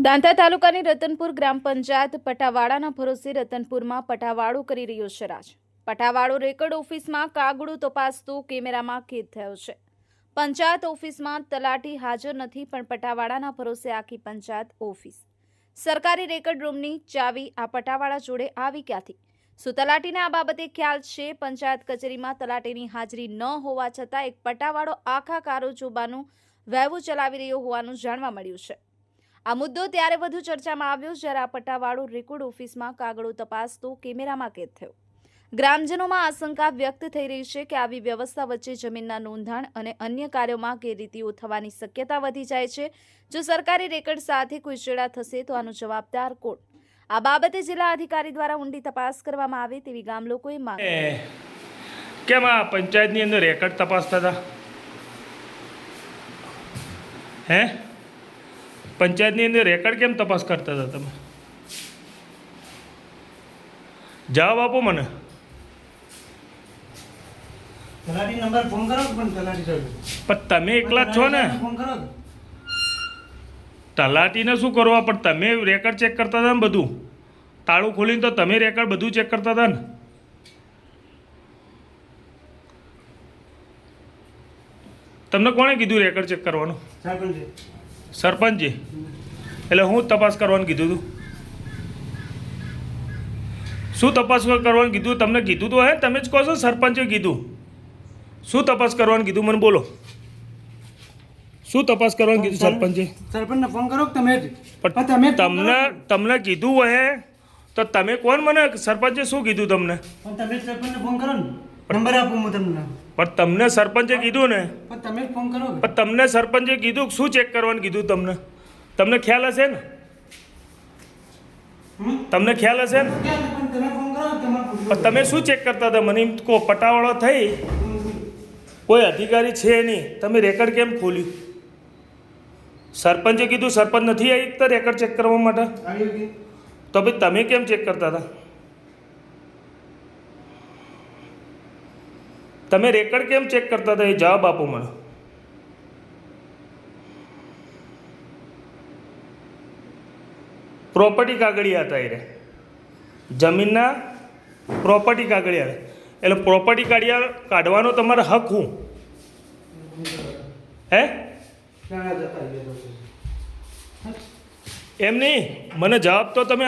દાંતા તાલુકાની રતનપુર ગ્રામ પંચાયત પટાવાડાના ભરોસે રતનપુરમાં પટાવાડો કરી રહ્યો છે રાજ. પટાવાડો રેકર્ડ ઓફિસમાં કાગળું તપાસતો કેમેરામાં કેદ થયો છે. પંચાયત ઓફિસમાં તલાટી હાજર નથી, પણ પટાવાડાના ભરોસે આખી પંચાયત ઓફિસ. સરકારી રેકર્ડ રૂમની ચાવી આ પટાવાડા જોડે આવી ક્યાંથી? શું તલાટીને આ બાબતે ખ્યાલ છે? પંચાયત કચેરીમાં તલાટીની હાજરી ન હોવા છતાં એક પટાવાડો આખા કારોબારનું વહેવું ચલાવી રહ્યો હોવાનું જાણવા મળ્યું છે. આ મુદ્દો ત્યારે વધુ ચર્ચામાં આવ્યો જ્યારે આ પટાવાડો રેકોર્ડ ઓફિસમાં કાગળો તપાસતો કેમેરામાં કેદ થયો. ગ્રામજનોમાં આશંકા વ્યક્ત થઈ રહી છે કે આવી વ્યવસ્થા વચ્ચે જમીનના નોંધાણ અને અન્ય કાર્યોમાં ગેરરીતિઓ થવાની શક્યતા વધી જાય છે. જો સરકારી રેકર્ડ સાથે કોઈ ચેડા થશે તો આનો જવાબદાર કોણ? આ બાબતે જિલ્લા અધિકારી દ્વારા ઊંડી તપાસ કરવામાં આવે તેવી ગામ લોકોએ માંગ. કેમ આ પંચાયતની અંદર રેકર્ડ તપાસતા હતા? હે, પંચાયતની અંદર રેકર્ડ કેમ તપાસ કરતા હતા તમે? જવાબ આપો મને. તલાટી નંબર ફોન કરો પણ તલાટી પણ તમે એકલા જ છો ને? ફોન કરો. તલાટીને શું કરવા? પણ તમે રેકર્ડ ચેક કરતા હતા ને બધું. તાળું ખોલીને તો તમે રેકર્ડ બધું ચેક કરતા હતા ને? તમને કોણે કીધું રેકર્ડ ચેક કરવાનું? સરપંચે. એટલે હું તપાસ કરવાનું કીધું હતું? શું તપાસ કરવાનું કીધું? તમને કીધું તો હે, તમે જ કહો છો સરપંચે કીધું. શું તપાસ કરવાનું કીધું મને બોલો? શું તપાસ કરવાનું કીધું સરપંચે? સરપંચને ફોન કરો કે તમે પણ તમને કીધું હે તો તમે કોણ? મને સરપંચે શું કીધું તમને? પણ તમે સરપંચને ફોન કરો ને, નંબર આપું હું તમને. પણ તમને સરપંચે કીધું ને? પણ તમે ફોન કરો. પણ તમને સરપંચે કીધું શું ચેક કરવાનું કીધું તમને? તમને ખ્યાલ હશે ને? તમને ખ્યાલ હશે ને? પણ તમે ફોન કરો. પણ તમે શું ચેક કરતા હતા મને એમ કહો? પટાવાળો થઈ, કોઈ અધિકારી છે નહીં, તમે રેકર્ડ કેમ ખોલ્યું? સરપંચે કીધું સરપંચ નથી આવી તો રેકર્ડ ચેક કરવા માટે? તો ભાઈ તમે કેમ ચેક કરતા હતા? તમે રેકર્ડ કેમ ચેક કરતા હતા એ જવાબ આપો મને. પ્રોપર્ટી કાગળિયા હતા એ જમીનના પ્રોપર્ટી કાગળિયા. એટલે પ્રોપર્ટી કાઢવાનો તમારો હક હું? હે, એમ નહીં, મને જવાબ તો તમે